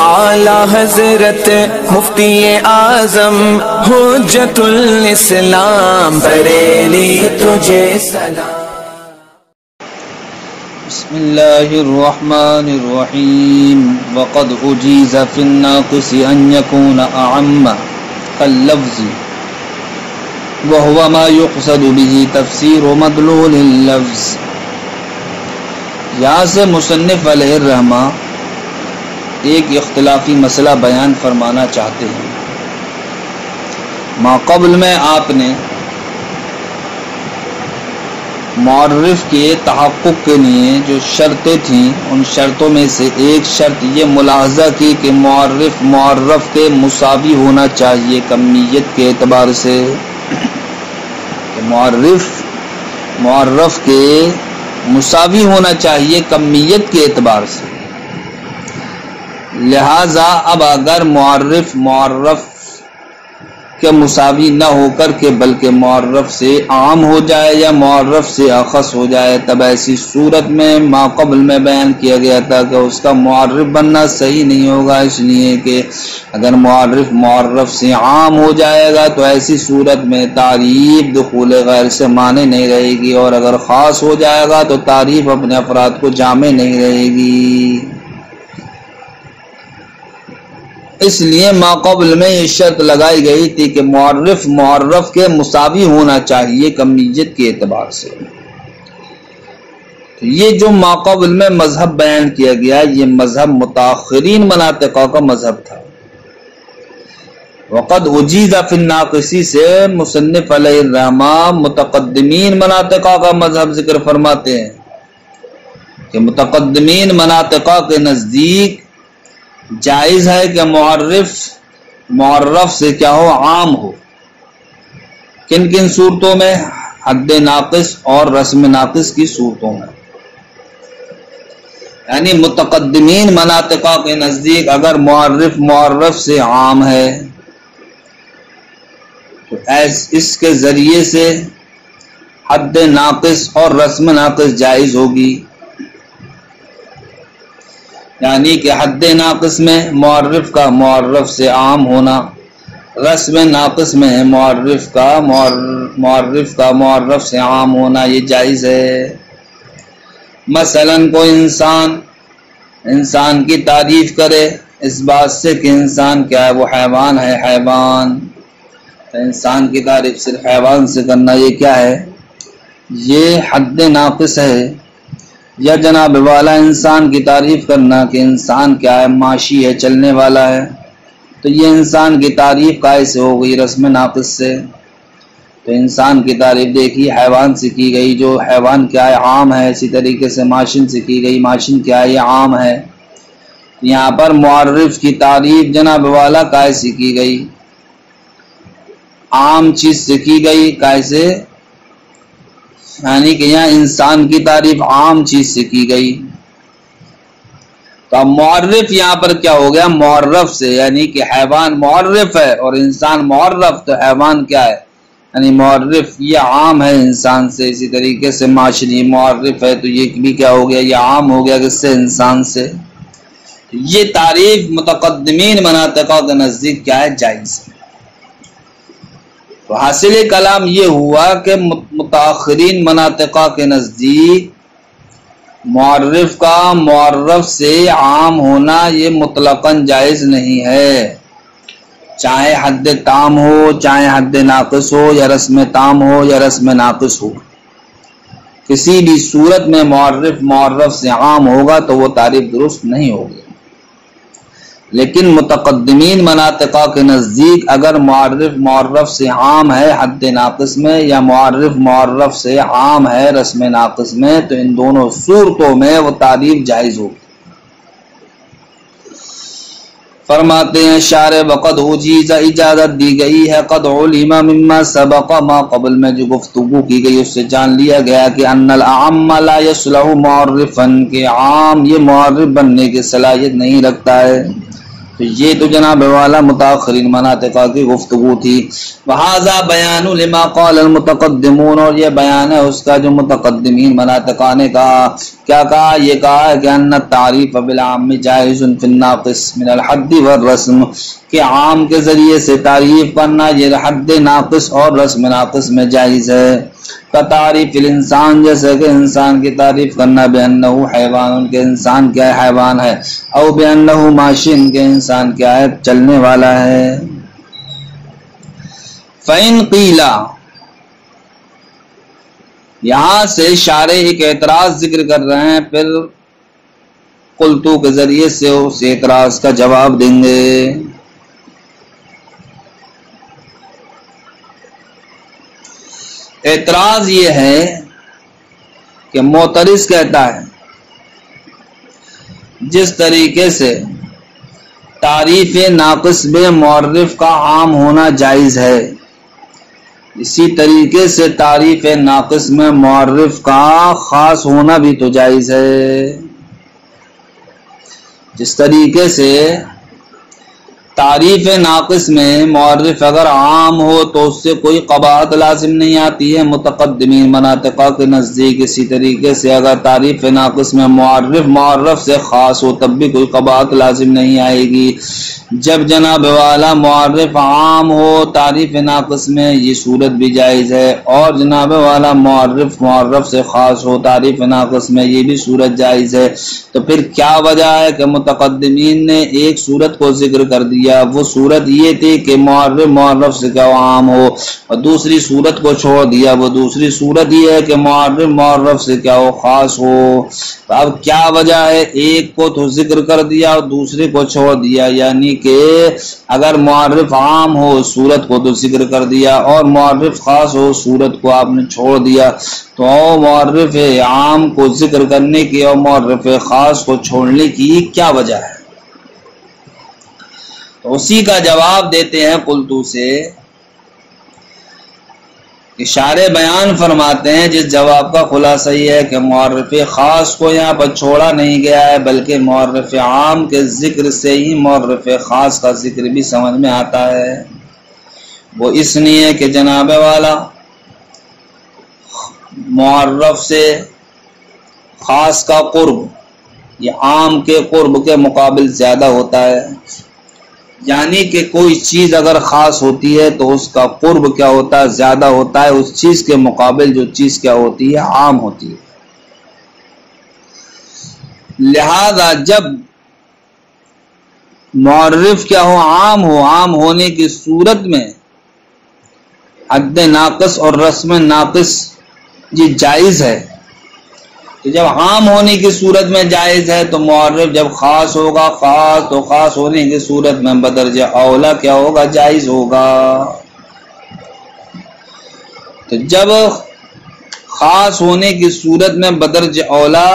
اعلی حضرت مفتی اعظم حجت الاسلام بریلی تجھے سلام۔ بسم اللہ الرحمن الرحیم وقد اجیز فی الناقص ان یکون اعم کاللفظ وهو ما يقصد به تفسیر مدلول اللفظ۔ یہاں سے مصنف علیہ الرحمہ ایک اختلافی مسئلہ بیان فرمانا چاہتے ہیں۔ ما قبل میں آپ نے معرف کے تحقق کے لیے جو شرطیں تھیں ان شرطوں میں سے ایک شرط یہ ملاحظہ کی کہ معرف معرف کے مساوی ہونا چاہیے کمیت کے اعتبار سے، کہ معرف معرف کے مساوی ہونا چاہیے کمیت کے اعتبار سے۔ لہذا اب اگر معرف معرف کے مساوی نہ ہو کر کے بلکہ معرف سے عام ہو جائے یا معرف سے اخص ہو جائے، تب ایسی صورت میں ما قبل میں بیان کیا گیا تھا کہ اس کا معرف بننا صحیح نہیں ہوگا، اس لیے کہ اگر معرف معرف سے عام ہو جائے گا تو ایسی صورت میں تعریف دخول غیر سے مانے نہیں رہے گی، اور اگر خاص ہو جائے گا تو تعریف اپنے افراد کو جامع نہیں رہے گی۔ اس لیے ما قبل میں یہ شرط لگائی گئی تھی کہ معرف معرف کے مساوی ہونا چاہیے کمیت کے اعتبار سے۔ تو یہ جو ما قبل میں مذہب بیان کیا گیا یہ مذہب متاخرین مناطقہ کا مذہب تھا۔ وقد اجیز فی الناقصی سے مصنف علیہ الرحمہ متقدمین مناطقہ کا مذہب ذکر فرماتے ہیں کہ متقدمین مناطقہ کے نزدیک جائز ہے کہ معرف معرف سے کیا ہو، عام ہو۔ کن کن صورتوں میں؟ حد ناقص اور رسم ناقص کی صورتوں میں۔ یعنی متقدمین مناطقہ کے نزدیک اگر معرف معرف سے عام ہے تو اس کے ذریعے سے حد ناقص اور رسم ناقص جائز ہوگی۔ یعنی کہ حد ناقص میں معرف کا معرف سے عام ہونا، رسم ناقص میں معرف کا معرف سے عام ہونا یہ جائز ہے۔ مثلا کوئی انسان کی تعریف کرے اس بات سے کہ انسان کیا ہے، وہ حیوان ہے، حیوان، تو انسان کی تعریف صرف حیوان سے کرنا یہ کیا ہے، یہ حد ناقص ہے۔ یا جناب والا انسان کی تعریف کرنا کہ انسان کیا ہے، معاشی ہے، چلنے والا ہے، تو یہ انسان کی تعریف کیسے ہو گئی، رسم ناقص سے۔ تو انسان کی تعریف دیکھی حیوان سے کی گئی، جو حیوان کیا ہے، عام ہے۔ اسی طریقے سے ماشین سے کی گئی، ماشین کیا ہے، یہ عام ہے۔ یہاں پر معرف کی تعریف جناب والا کیسے کی گئی، عام چیز سے کی گئی، کیسے، یعنی کہ یہاں انسان کی تعریف عام چیز سے کی گئی۔ تو اب معرف یہاں پر کیا ہو گیا، معرف سے، یعنی کہ حیوان معرف ہے اور انسان معرف، تو حیوان کیا ہے، یعنی معرف یہ عام ہے انسان سے۔ اسی طریقے سے معاشری معرف ہے تو یہ بھی کیا ہو گیا، یہ عام ہو گیا کس سے، انسان سے۔ یہ تعریف متقدمین مناطقہ کے نزدیک کیا ہے، جائز ہے۔ تو حاصل کلام یہ ہوا کہ متاخرین مناطقہ کے نزدیک معرف کا معرف سے عام ہونا یہ مطلقاً جائز نہیں ہے، چاہے حد تام ہو، چاہے حد ناقص ہو، یا رسم تام ہو یا رسم ناقص ہو، کسی بھی صورت میں معرف معرف سے عام ہوگا تو وہ تعریف درست نہیں ہوگی۔ لیکن متقدمین مناطقہ کے نزدیک اگر معرف معرف سے عام ہے حد ناقص میں، یا معرف معرف سے عام ہے رسم ناقص میں، تو ان دونوں صورتوں میں وہ تعریف جائز ہوگی۔ فرماتے ہیں شارح وقد اجیز، اجازت دی گئی ہے، قد علم مما سبق، ما قبل میں جو گفتگو کی گئی اس سے جان لیا گیا کہ ان الاعم لا يصلح معرفا، کہ عام یہ معرف بننے کی صلاحیت نہیں رکھتا ہے۔ تو یہ تو جناب والا متاخرین مناطقہ کی گفتگو تھی. وہذا بیان لما قال المتقدمون، اور یہ بیان ہے اس کا جو متقدمین مناطقہ نے کہا. کیا کہا؟ یہ کہا ہے کہ ان التعریف بالعام جائز فی الناقص من الحد والرسم، کہ عام کے ذریعے سے تعریف کرنا یہ حد ناقص اور رسم ناقص میں جائز ہے. کا تعریف الانسان، جیسے کہ انسان کی تعریف کرنا، بأنہ حیوان، کہ انسان کیا ہے؟ حیوان ہے. او بأنہ ماشین، کہ انسان کیا ہے؟ چلنے والا ہے. فإن قیل، یہاں سے شارح ایک اعتراض ذکر کر رہے ہیں، پھر قلتو کے ذریعے سے اس اعتراض کا جواب دیں گے. اعتراض یہ ہے کہ معترض کہتا ہے جس طریقے سے تعریف ناقص بے معرف کا عام ہونا جائز ہے، اسی طریقے سے تعریف ناقص میں معرف کا خاص ہونا بھی تو جائز ہے. جس طریقے سے تعریف ناقص میں معرف اگر عام ہو تو اس سے کوئی قباحت لازم نہیں آتی ہے متقدمین مناطقہ کے نزدیک، اسی طریقے سے اگر تعریف ناقص میں معرف سے خاص ہو تب بھی کوئی قباحت لازم نہیں آئے گی. جب جناب والا معرف عام ہو تعریف ناقص میں یہ صورت بھی جائز ہے، اور جناب والا معرف سے خاص ہو تعریف ناقص میں یہ بھی صورت جائز ہے. تو پھر کیا وجہ ہے کہ متقدمین نے ایک صورت کو ذکر کر دیا؟ وہ صورت یہ تھی کہ معرف سے کیا عام ہو، اور دوسری صورت کو چھوڑ دیا. وہ دوسری صورت یہ ہے کہ معرف سے کیا ہو، خاص ہو. اب کیا وجہ ہے؟ ایک کو تو ذکر کر دیا اور دوسرے کو چھوڑ دیا، یعنی کہ اگر معرف عام ہو صورت کو تو ذکر کر دیا، اور معرف خاص ہو صورت کو آپ نے چھوڑ دیا. تو معرف عام کو ذکر کرنے کی اور معرف خاص کو چھوڑنے کی کیا وجہ ہے؟ تو اسی کا جواب دیتے ہیں قلتو سے. اشارے بیان فرماتے ہیں جس جواب کا خلاصہ یہ ہے کہ معرف خاص کو یہاں پر چھوڑا نہیں گیا ہے، بلکہ معرف عام کے ذکر سے ہی معرف خاص کا ذکر بھی سمجھ میں آتا ہے. وہ اس لیے کہ جناب والا معرف سے خاص کا قرب یہ عام کے قرب کے مقابل زیادہ ہوتا ہے. یعنی کہ کوئی چیز اگر خاص ہوتی ہے تو اس کا قرب کیا ہوتا ہے؟ زیادہ ہوتا ہے اس چیز کے مقابل جو چیز کیا ہوتی ہے؟ عام ہوتی ہے. لہذا جب معرف کیا ہو؟ عام ہو، عام ہونے کی صورت میں حد ناقص اور رسم ناقص یہ جائز ہے. تو جب عام ہونے کی صورت میں جائز ہے تو معرف جب خاص ہوگا، خاص تو خاص ہونے کی صورت میں بدرجہ اولا کیا ہوگا؟ جائز ہوگا. تو جب خاص ہونے کی صورت میں بدرجہ اولا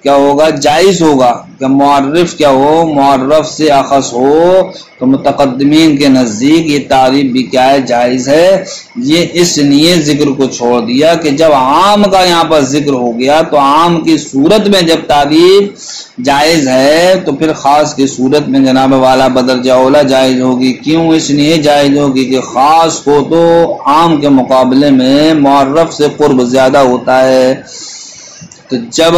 کیا ہوگا؟ جائز ہوگا کہ معرف کیا ہو؟ معرف سے اخص ہو. تو متقدمین کے نزدیک یہ تعریف بھی کیا ہے؟ جائز ہے. یہ اس لیے ذکر کو چھوڑ دیا کہ جب عام کا یہاں پر ذکر ہو گیا تو عام کی صورت میں جب تعریف جائز ہے تو پھر خاص کی صورت میں جناب والا بدرجہ اولا جائز ہوگی. کیوں؟ اس لیے جائز ہوگی کہ خاص کو تو عام کے مقابلے میں معرف سے قرب زیادہ ہوتا ہے. تو جب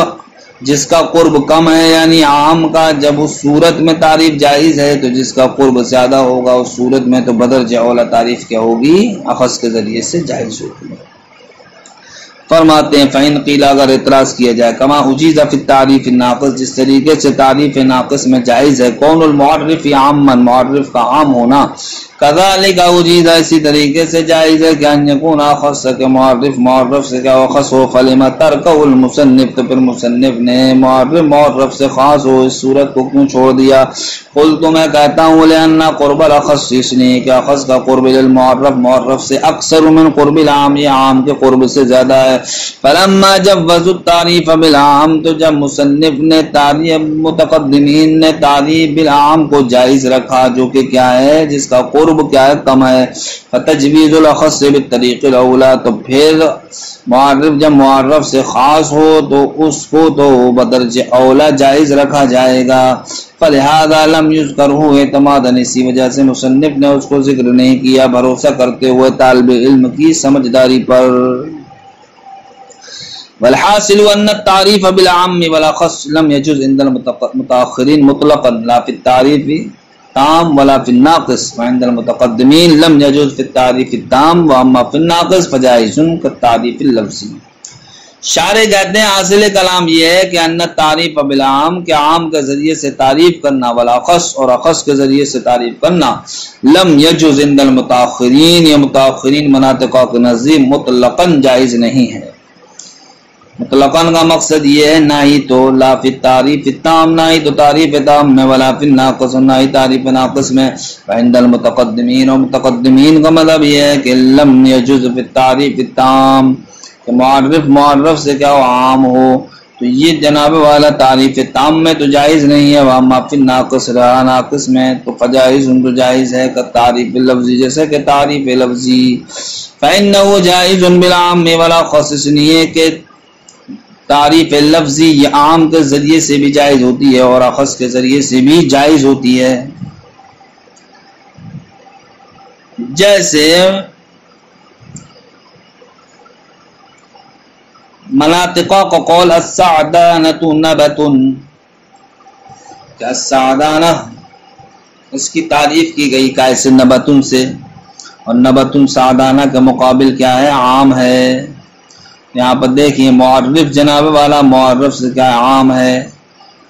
جس کا قرب کم ہے یعنی عام کا، جب اس صورت میں تعریف جائز ہے تو جس کا قرب زیادہ ہوگا اس صورت میں تو بدرجہ اولا تعریف کیا ہوگی؟ اخذ کے ذریعے سے جائز ہوگی. فرماتے ہیں فَإِنْ قِيلَ، اگر اعتراض کیا جائے، کما اجیز فی التعریف الناقص، جس طریقے سے تعریف ناقص میں جائز ہے کون المعرف عاما، معرف کا عام ہونا، کذالک اجیز اسی طریقے سے جائز ہے کہ ان یکون اخص، کہ معرف سے کیا اخص ہو. فلما ترکہ المصنف، تو پھر مصنف نے معرف سے خاص ہو اس صورت کو کیوں چھوڑ دیا؟ قلت، میں کہتا ہوں لأن قرب الاخص، اس لیے کہ اخص کا قرب معرف سے اکثر من قرب العام، یہ عام کے قرب سے زیادہ ہے. فلما جوزوا التعریف بالعام، تو جب مصنف نے متقدمین نے تعریف بالعام کو جائز رکھا جو کہ کیا ہے؟ جس کا قرب قرب کیا ہے کم ہے. فتجویز الاخص بالطریق الاولی، تو پھر معرف جب معرف سے خاص ہو تو اس کو تو بدرجہ اولا جائز رکھا جائے گا. فلہذا لم یذکرہ اعتمادا، اسی وجہ سے مصنف نے اس کو ذکر نہیں کیا بھروسہ کرتے ہوئے طالب علم کی سمجھداری پر. والحاصل ان التعریف بالعام والاخص لم يجوز عند المتاخرین مطلقا لا في التعریف التام ولا في الناقص، وعند المتقدمین لم يجوز في التعریف التام واما في الناقص فجائز كالتعریف اللفظی. شارح کہتے ہیں حاصل کلام یہ ہے کہ ان التعریف بالعام، کہ عام کے ذریعے سے تعریف کرنا، والاخص اور اخص کے ذریعے سے تعریف کرنا، لم يجوز عند المتاخرین، یہ متاخرین مناطقہ کے نزدیک مطلقاً جائز نہیں ہے. مطلقاً کا مقصد یہ ہے نہ ہی تو لا فی التعریف التام، نہ ہی تو تعریف تام میں، ولا فی الناقص، نہ ہی تعریف ناقص میں. عند المتقدمین، اور متقدمین کا مطلب یہ ہے کہ لم یجوز فی التعریف التام، کہ معرف سے کیا ہو عام ہو، تو یہ جناب والا تعریف تام میں تو جائز نہیں ہے. واما فی الناقص، رہا ناقص میں تو فجائز تو جائز ہے. کہ تعریف لفظی، جیسے کہ تعریف لفظی. فإنه جائز بالعام والاخص، اس لیے کہ تعریف لفظی یہ عام کے ذریعے سے بھی جائز ہوتی ہے اور اخص کے ذریعے سے بھی جائز ہوتی ہے. جیسے مناطقہ کو قول السعدانۃ نبت، کہ السعدانہ اس کی تعریف کی گئی کیسے نبتن سے، اور نبتن سعدانہ کے مقابل کیا ہے عام ہے. یہاں پر دیکھیے معرف جناب والا معرف سے کیا عام ہے،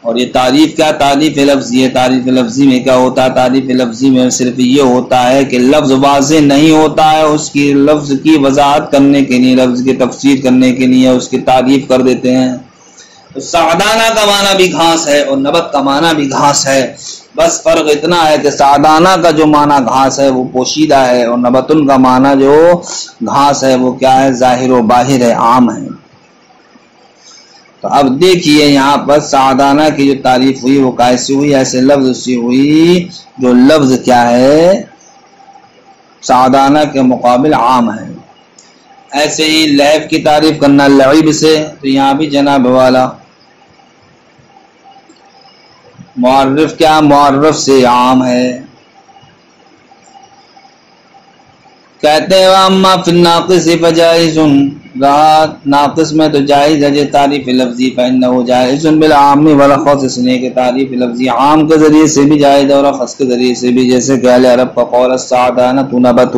اور یہ تعریف کیا تعریف لفظی ہے. تعریف لفظی میں کیا ہوتا ہے، تعریف لفظی میں صرف یہ ہوتا ہے کہ لفظ واضح نہیں ہوتا ہے، اس کی لفظ کی وضاحت کرنے کے لیے، لفظ کی تفسیر کرنے کے لیے اس کی تعریف کر دیتے ہیں. تو سعدانہ کا معنی بھی گھاس ہے اور نبت کا معنی بھی گھاس ہے، بس فرق اتنا ہے کہ سعدانہ کا جو معنی گھاس ہے وہ پوشیدہ ہے، اور نبتن کا معنی جو گھاس ہے وہ کیا ہے ظاہر و باہر ہے، عام ہے. تو اب دیکھیے یہاں پر سعدانہ کی جو تعریف ہوئی وہ کیسے ہوئی، ایسے لفظ سے ہوئی جو لفظ کیا ہے سعدانہ کے مقابل عام ہے. ایسے ہی لعب کی تعریف کرنا لعب سے، تو یہاں بھی جناب والا معرف کیا معرف سے عام ہے. کہتے ہیں اما فی الناقص فجائز، رہا ناقص میں تو جائز ہے یہ تعریف لفظی. فإنه جائز بالعام والاخص، اس لیے کہ تعریف لفظی عام کے ذریعے سے بھی جائز ہے اور اخص کے ذریعے سے بھی. جیسے کہ اہل عرب کا قول السعدانۃ نبت،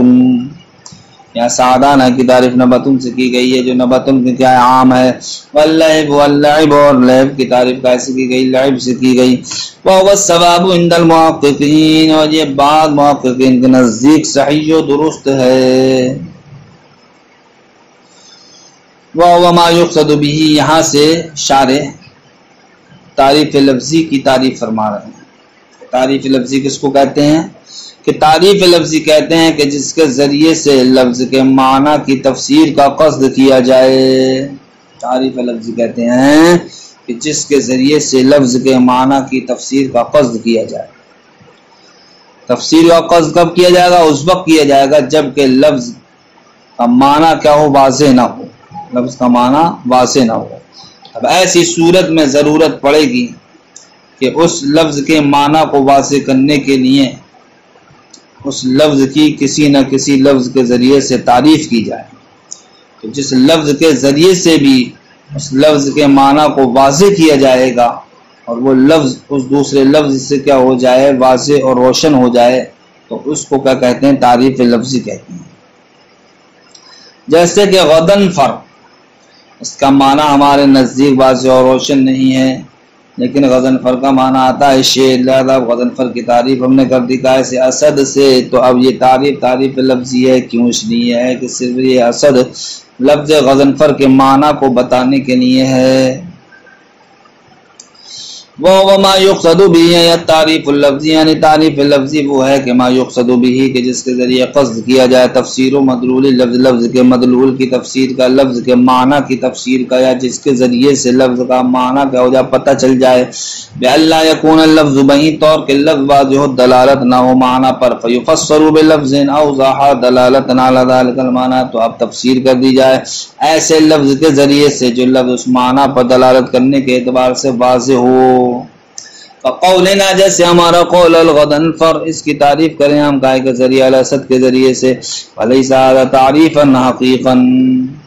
یہاں سعدانہ کی تعریف نبتن سے کی گئی ہے جو نبتن کی کیا عام ہے. واللعب، واللعب اور لعب کی تعریف کیسے کی گئی لعب سے کی گئی. وهو الصواب عند المحققین، اور یہ بعض محققین کے نزدیک صحیح و درست ہے. وهو ما يقصد به، یہاں سے شارح تعریف لفظی کی تعریف فرما رہے ہیں. تعریف لفظی کس کو کہتے ہیں، کہ تعریف لفظی کہتے ہیں کہ جس کے ذریعے سے لفظ کے معنی کی تفسیر کا قصد کیا جائے. تعریف لفظی کہتے ہیں کہ جس کے ذریعے سے لفظ کے معنی کی تفسیر کا قصد کیا جائے. تفسیر کا قصد کب کیا جائے گا، اس وقت کیا جائے گا جب کہ لفظ کا معنی کیا ہو واضح نہ ہو، لفظ کا معنی واضح نہ ہو. اب ایسی صورت میں ضرورت پڑے گی کہ اس لفظ کے معنی کو واضح کرنے کے لیے اس لفظ کی کسی نہ کسی لفظ کے ذریعے سے تعریف کی جائے. تو جس لفظ کے ذریعے سے بھی اس لفظ کے معنی کو واضح کیا جائے گا اور وہ لفظ اس دوسرے لفظ سے کیا ہو جائے واضح اور روشن ہو جائے، تو اس کو کیا کہتے ہیں تعریف لفظی کہتے ہیں. جیسے کہ غدن فر، اس کا معنی ہمارے نزدیک واضح اور روشن نہیں ہے، لیکن غضن فر کا معنی آتا ہے شیر. لہذا غضن فر کی تعریف ہم نے کر دی کیسے اسد سے. تو اب یہ تعریف لفظی ہے، کیوں اس لیے ہے کہ صرف یہ اسد لفظ غضن فر کے معنی کو بتانے کے لیے ہے. وہ ما یقصد بھی یا تعریف اللفظی، یعنی تعریف لفظی وہ ہے کہ ما یقصد بھی کہ جس کے ذریعے قصد کیا جائے تفسیر و مدلول لفظ، لفظ کے مدلول کی تفسیر کا، لفظ کے معنی کی تفسیر کا، یا جس کے ذریعے سے لفظ کا معنی کیا ہو جائے پتہ چل جائے، بِأَلَّا يَكُونَ اللَّفْظُ بہی طور کے لفظ واضح دلالت نہ ہو معنی پر، فَيُفَسَّرُ بِلَفْظٍ أَوْضَحَ دَلَالَةً عَلَى ذَلِكَ الْمَعْنَى، تو اب تفسیر کر دی جائے ایسے لفظ کے ذریعے سے جو لفظ اس معنی پر دلالت کرنے کے اعتبار سے واضح ہو۔ فقولنا جیسے ہمارا قول الغضنفر، اس کی تعریف کریں ہم گائے کے ذریعے الاسد کے ذریعے سے، وَلَيْسَ هَذَا تَعْرِيفًا حَقِيقًا،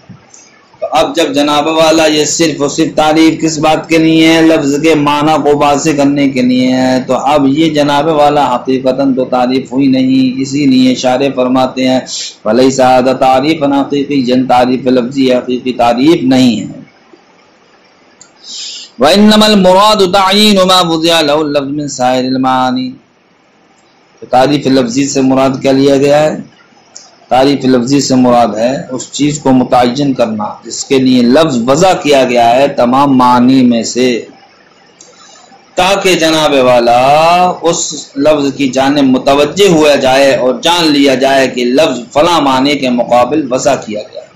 تو اب جب جناب والا یہ صرف اور صرف تعریف کس بات کے لیے ہے؟ لفظ کے معنی کو واضح کرنے کے لیے ہے، تو اب یہ جناب والا حقیقتاً تو تعریف ہوئی نہیں، اسی لیے اشارے فرماتے ہیں وَلَيْسَ هَذَا تَعْرِيفًا حَقِيقِيًّا، تعریف لفظی حقیقی تعریف نہیں ہے۔ وَإِنَّمَا الْمُرَادُ تَعْيِينُ مَا وُضِعَ لَهُ اللَّفْظُ مِنْ سَائِرِ الْمَعَانِي، تو تعریف لفظی سے مراد کیا لیا گیا ہے؟ تعریف لفظی سے مراد ہے اس چیز کو متعین کرنا جس کے لیے لفظ وضع کیا گیا ہے تمام معنی میں سے، تاکہ جناب والا اس لفظ کی جانب متوجہ ہوا جائے اور جان لیا جائے کہ لفظ فلاں معنی کے مقابل وضع کیا گیا ہے۔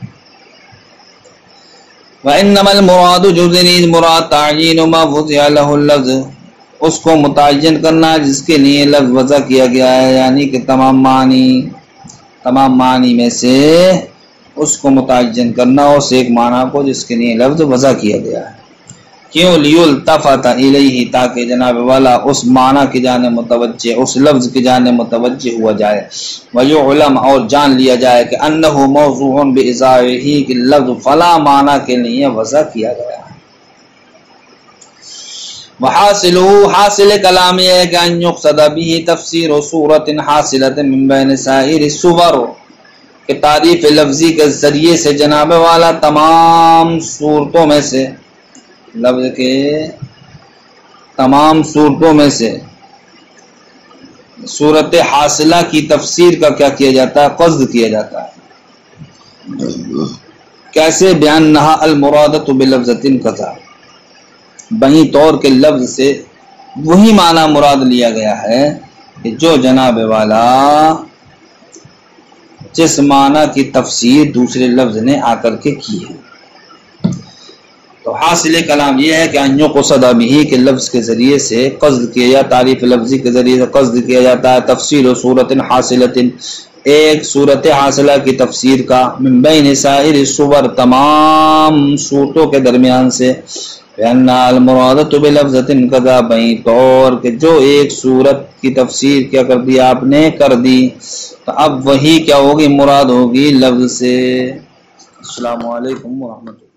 وَإِنَّمَا الْمُرَادُ جُزْنِي مراد تعین ما وضع له اللفظ، اس کو متعین کرنا جس کے لیے لفظ وضع کیا گیا ہے، یعنی کہ تمام معنی میں سے اس کو متعین کرنا اس ایک معنی کو جس کے لیے لفظ وضع کیا گیا ہے۔ کیوں؟ لیلتفت الیہ، تاکہ جناب والا اس معنی کی جانب متوجہ، اس لفظ کی جانب متوجہ ہوا جائے، ویعلم، اور جان لیا جائے کہ انہ موضوع بإضافہ، کہ لفظ فلاں معنی کے لیے وضع کیا گیا ہے۔ وحاصلہ، حاصل کلام یہ ہے کہ ان یقصد به تفسیر صورت حاصلۃ من بین سائر الصور، کہ تعریف لفظی کے ذریعے سے جناب والا تمام صورتوں میں سے، لفظ کے تمام صورتوں میں سے صورت حاصلہ کی تفسیر کا کیا کیا جاتا ہے؟ قصد کیا جاتا ہے۔ کیسے؟ بیانہا المرادۃ بلفظۃ کذا، بہی طور کے لفظ سے وہی معنی مراد لیا گیا ہے کہ جو جناب والا جس معنی کی تفسیر دوسرے لفظ نے آ کر کے کی ہے۔ تو حاصل کلام یہ ہے کہ انیوں کو صدا بھی کہ لفظ کے ذریعے سے قصد کیا جاتا، تعریف لفظی کے ذریعے سے قصد کیا جاتا ہے تفسیر و صورت حاصلۃ، ایک صورت حاصلہ کی تفسیر کا، من بین سائر الصور، تمام صورتوں کے درمیان سے، بأن المرادۃ بلفظۃ کذا، بہی طور کہ جو ایک صورت کی تفسیر کیا کر دی آپ نے کر دی، تو اب وہی کیا ہوگی؟ مراد ہوگی لفظ سے۔ السلام علیکم ورحمۃ اللہ۔